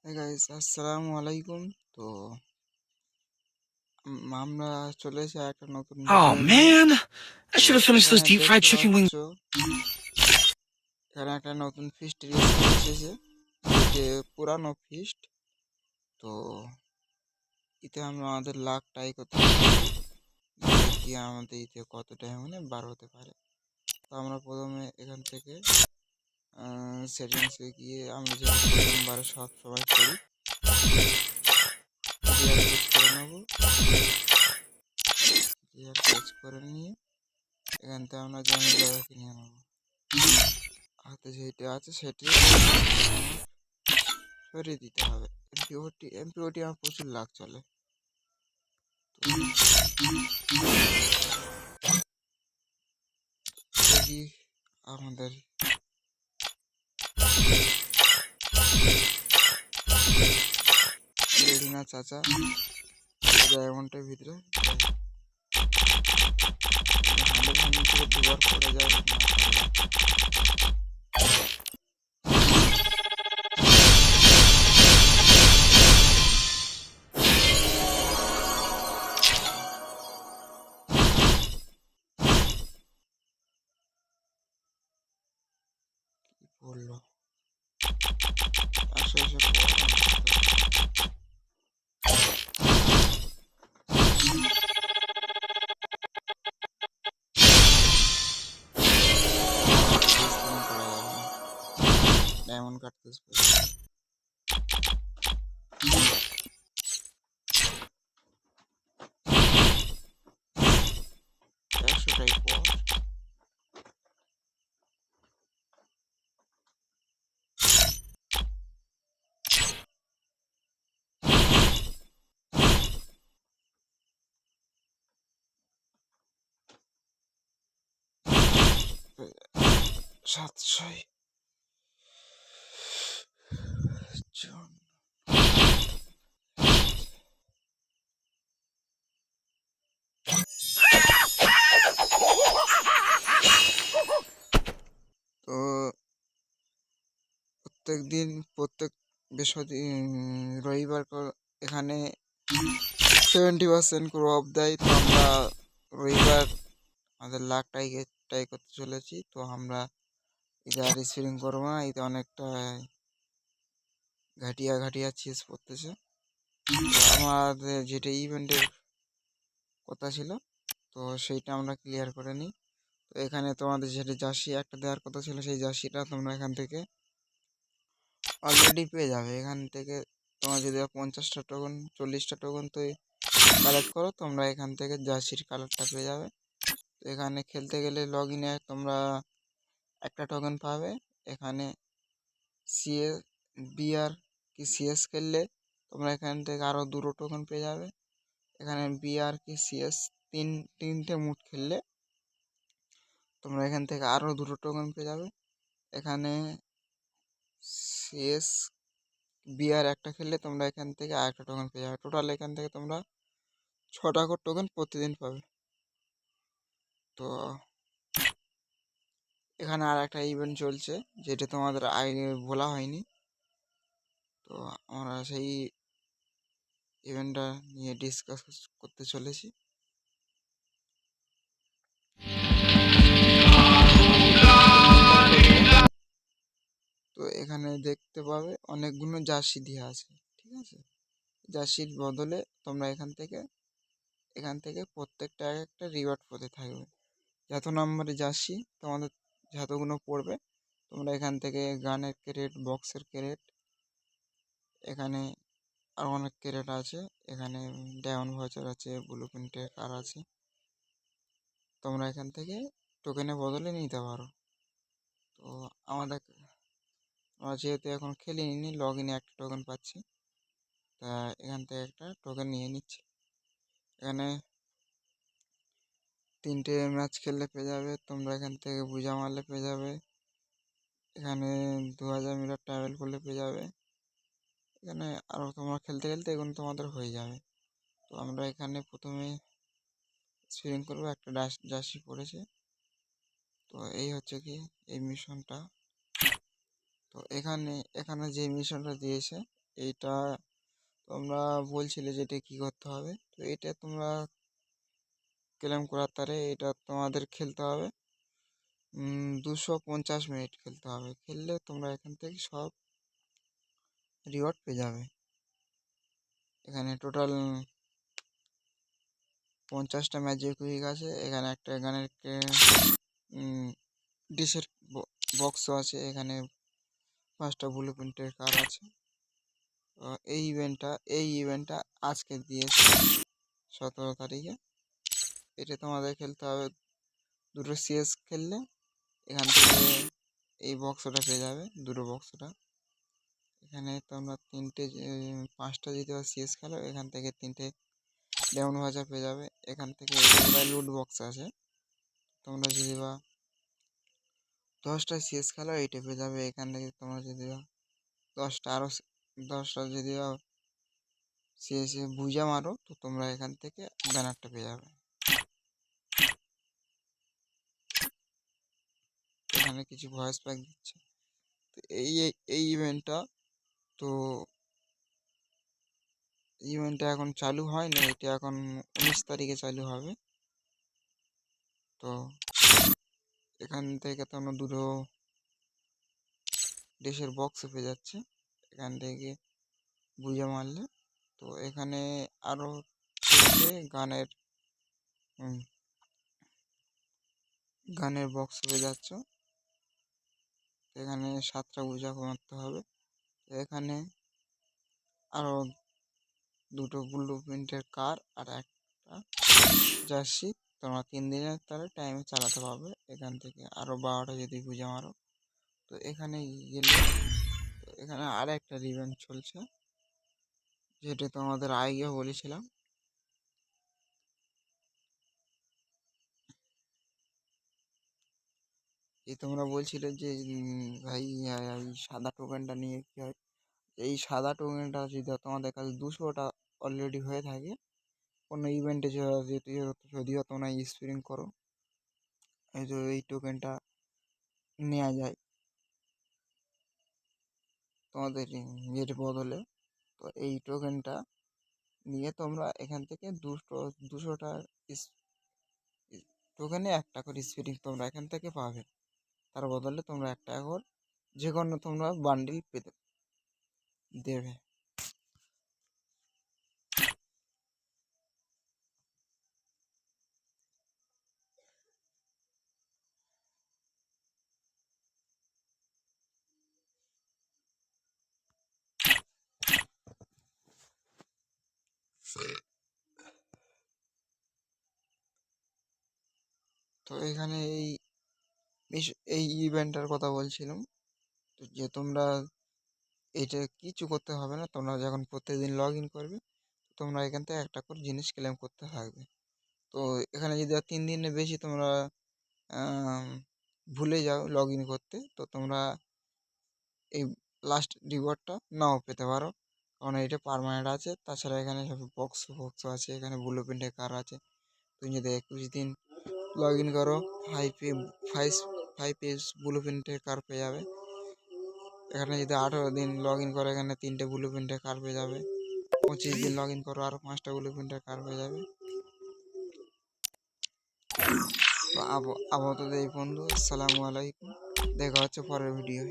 Hi guys, আসসালামু আলাইকুম। তো আমরা চলে এসে একটা নতুন Oh ভিডিও নিয়ে। man, I তো should have finished এখানে those deep fried দেখতে chicken পাচ্ছ, wings. এখানে একটা নতুন ফিস্ট রেসিপি এসেছে, যেটি পুরানো ফিস্ট। তো এতে আমরা আমাদের লাক ট্রাই করতে পারি, দেখি আমাদের এতে কত টাইম বার হতে পারে। তো আমরা প্রথমে এখান থেকে সেটিংসে গিয়ে আমরা যেটা প্রথমবারে সব সময় করি, ক্লিয়ার পেজ করে নেবো। ক্লিয়ার পেজ করে নিয়ে এখান থেকে আমরা জমি জায়গা কিনে নেবো। হাতে যেটা আছে সেটি সরিয়ে দিতে হবে। এমপিওটি আমার প্রচুর লাগ চলে। দেখি আমাদের লেডিনা চাচা ডায়মন্ডের ভিতরে 100 থেকে দুবার পড়ে যায় না কি পড়লো আসে এসে ডায়মন্ড কাটতে একশোটাই পর সাতশোয় জন। তো প্রত্যেক রবিবার এখানে 70% করে অফ দেয়। তো আমরা রবিবার আমাদের লাখ ট্রাই করতে চলেছি। তো আমরা এটা আর স্পিরিং করবো না, এতে অনেকটা ঘাটিয়া চিজ পড়তেছে। আমাদের যেটা ইভেন্টের কথা ছিল, তো সেইটা আমরা ক্লিয়ার করে নিই। তো এখানে তোমাদের যেটা জার্সি একটা দেওয়ার কথা ছিল, সেই জার্সিটা তোমরা এখান থেকে অলরেডি পেয়ে যাবে। এখান থেকে তোমরা যদি 50টা টোকন 40টা টোকন তো কালেক্ট করো, তোমরা এখান থেকে জার্সির কালারটা পেয়ে যাবে। তো এখানে খেলতে গেলে লগ ইনে তোমরা একটা টোকেন পাবে। এখানে সিএস বিআর কি সিএস খেললে তোমরা এখান থেকে আরও 2টো টোকেন পেয়ে যাবে। এখানে বিআর কি সিএস তিনটে মুড খেললে তোমরা এখান থেকে আরও 2টো টোকেন পেয়ে যাবে। এখানে সিএস বিআর একটা খেললে তোমরা এখান থেকে আরেকটা টোকেন পেয়ে যাবে। টোটাল এখান থেকে তোমরা 6টা করে টোকেন প্রতিদিন পাবে। তো এখানে আর একটা ইভেন্ট চলছে, যেটা তোমাদের আগে বলা হয়নি। তো আমরা সেই ইভেন্টটা নিয়ে ডিসকাস করতে চলেছি। তো এখানে দেখতে পাবে অনেকগুলো জার্সি দেওয়া আছে, ঠিক আছে। জার্সির বদলে তোমরা এখান থেকে প্রত্যেকটা একটা রিওয়ার্ড পেতে থাকবে। যত নম্বরে জার্সি তোমাদের যতগুলো পড়বে, তোমরা এখান থেকে গানের ক্যারেট, বক্সের ক্যারেট, এখানে আর অনেক ক্যারেট আছে। এখানে ডায়মন্ড ভাউচার আছে, ব্লু প্রিন্টের কার আছে। তোমরা এখান থেকে টোকেনের বদলে নিতে পারো। তো আমরা যেহেতু এখন খেলিনি, লগ ইনে একটা টোকেন পাচ্ছি, তা এখান থেকে একটা টোকেন নিয়ে নিচ্ছি। এখানে 3টে ম্যাচ খেললে পেয়ে যাবে। তোমরা এখান থেকে বুঝা মারলে পেয়ে যাবে। এখানে 2000 মিটার ট্রাভেল করলে পেয়ে যাবে। এখানে আরও তোমরা খেলতে এগুলো তোমাদের হয়ে যাবে। তো আমরা এখানে প্রথমে স্পিরিং করবো। একটা জার্সি পড়েছে। তো এই হচ্ছে কি এই মিশনটা। তো এখানে যে মিশনটা দিয়েছে, এইটা তোমরা বলছিলে যে এটা কী করতে হবে, তো এটা তোমরা ক্লেম করার তারে এটা তোমাদের খেলতে হবে 250 মিনিট খেলতে হবে। খেললে তোমরা এখান থেকে সব রিওয়ার্ড পেয়ে যাবে। এখানে টোটাল 50টা ম্যাজিক উইক আছে। এখানে একটা গানের ডিশের বক্সও আছে। এখানে 5টা ব্লু প্রিন্টের কার আছে। এই ইভেন্টটা আজকে দিয়েছে 17 তারিখে। এটা তোমাদের খেলতে হবে 2টো সিএস খেললে এখান থেকে এই বক্সটা পেয়ে যাবে, 2টো বক্সটা। এখানে তোমরা 5টা যদি সিএস খেলো এখান থেকে 3টে ডায়মন্ড ভাউচার পেয়ে যাবে। এখান থেকে লুট বক্স আছে, তোমরা যদি বা 10টা সিএস খেলো এইটা পেয়ে যাবে। এখান থেকে তোমরা যদি বা 10টা যদি সিএস বুঝা মারো তো তোমরা এখান থেকে ব্যানারটা পেয়ে যাবে। এখানে কিছু ভয়েস প্যাক দিচ্ছে। তো এই ইভেন্টটা এখন চালু হয় না, এটা এখন 19 তারিখে চালু হবে। তো এখান থেকে তোমরা 2টো দেশের বক্স পেয়ে যাচ্ছে এখান থেকে বুঝে মারলে। তো এখানে আরও গানের বক্স পেয়ে যাচ্ছে। এখানে 7টা বুঝা মারতে হবে। এখানে আরও 2টো ব্লু প্রিন্টের কার আর একটা জার্সি তোমরা 3 দিনের তারা টাইমে চালাতে পারবে। এখান থেকে আরও 12টা যদি বুঝে মারো। তো এখানে গেলে এখানে আর একটা ইভেন্ট চলছে যেটা তোমাদের আগেও বলেছিলাম। এই তোমরা বলছিলে যে ভাই এই সাদা টোকেনটা নিয়ে কী হয়। এই সাদা টোকেনটা যদি তোমাদের কাছে 200টা অলরেডি হয়ে থাকে কোনো ইভেন্টে যদিও তোমরা স্পিরিং করো এই টোকেনটা নেওয়া যায় তোমাদের এর বদলে। তো এই টোকেনটা নিয়ে তোমরা এখান থেকে 200টা টোকেনে 1টা করে স্পিরিং তোমরা এখান থেকে পাবে। তার বদলে তোমরা 1 টাকা করে যে কোনো তোমরা বান্ডিল পেতে দেবে। তো এখানে এই ইভেন্টটার কথা বলছিলাম। তো যে তোমরা এটা কিছু করতে হবে না, তোমরা যখন প্রত্যেকদিন লগ ইন করবে তোমরা এখান থেকে 1টা করে জিনিস ক্লেম করতে থাকবে। তো এখানে যদি 3 দিনের বেশি তোমরা ভুলে যাও লগ ইন করতে তো তোমরা এই লাস্ট রিওয়ার্ডটা নাও পেতে পারো, কারণ এটা পার্মানেন্ট আছে। তাছাড়া এখানে সব বক্স আছে, এখানে ব্লু প্রিন্টের কার আছে। তুমি যদি 21 দিন লগ ইন করো 5 পিস ব্লু প্রিন্টের কার পেয়ে যাবে। এখানে যদি 18 দিন লগ ইন করো এখানে 3টে ব্লু প্রিন্টের কার পেয়ে যাবে। 25 দিন লগ ইন করো আরও 5টা ব্লু প্রিন্টের কার পেয়ে যাবে। তো আপাতত এই বন্ধু, আসসালামু আলাইকুম, দেখা হচ্ছে পরের ভিডিওয়।